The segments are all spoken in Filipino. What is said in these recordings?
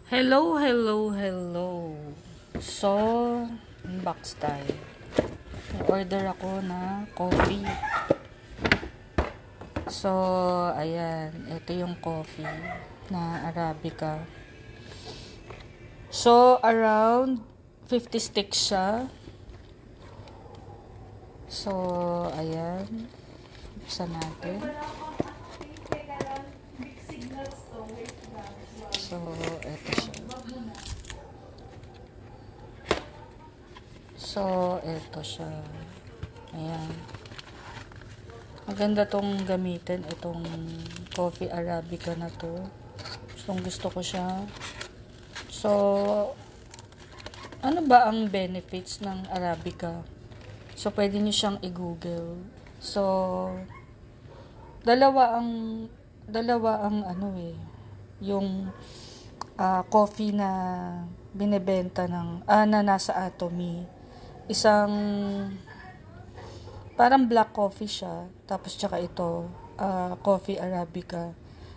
Hello, hello, hello. So, unbox tayo. Order ako na coffee. So, ayan. Ito yung coffee na Arabica. So, around 50 sticks siya. So, ayan. Buksan natin. So, ito siya. So, ito siya. Ayan. Maganda tong gamitin. Itong coffee Arabica na to. Gusto ko siya. So, ano ba ang benefits ng Arabica? So, pwede niyo siyang i-google. So, dalawa ang yung coffee na binebenta na nasa Atomy. Isang parang black coffee siya, tapos tsaka ito coffee Arabica.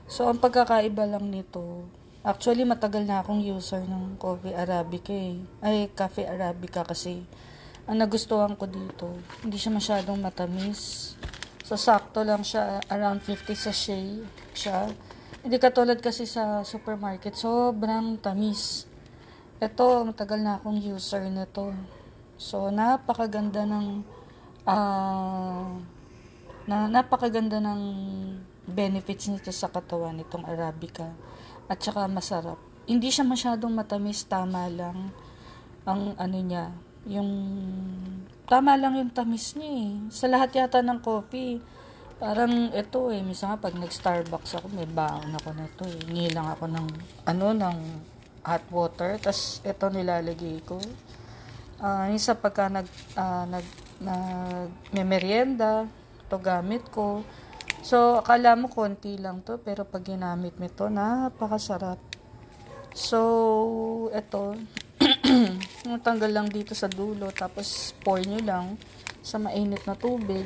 So ang pagkakaiba lang nito, actually matagal na akong user ng coffee Arabica cafe Arabica, kasi ang nagustuhan ko dito, hindi siya masyadong matamis. So sakto lang siya, around 50 sachet siya. Hindi katulad kasi sa supermarket, sobrang tamis. Ito, matagal na akong user nito. So, napakaganda ng benefits nito sa katawan nitong Arabica. At saka masarap. Hindi siya masyadong matamis, tama lang ang niya. Tama lang yung tamis niya eh. Sa lahat yata ng coffee, parang ito minsan pag nag-Starbucks ako, may baon ako na ito eh. Ngilang ako ng hot water, tas ito nilalagay ko. Minsan pagka may merienda, ito gamit ko. So, akala mo konti lang to, pero pag ginamit mo ito, napakasarap. So, ito, tanggal lang dito sa dulo, tapos pour nyo lang sa mainit na tubig.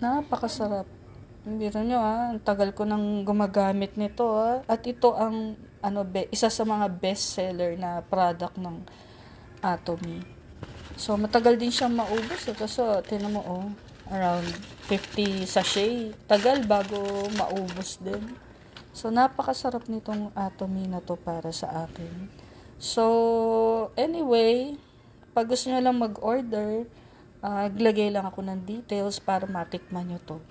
Napakasarap. Biro nyo ang tagal ko nang gumagamit nito At ito ang isa sa mga best seller na product ng Atomy. So matagal din siyang maubos kasi tinan mo around 50 sachet. Tagal bago maubos din. So napakasarap nitong Atomy na to para sa akin. So anyway, pag gusto nyo lang mag-order, glagay lang ako ng details para matikman nyo to.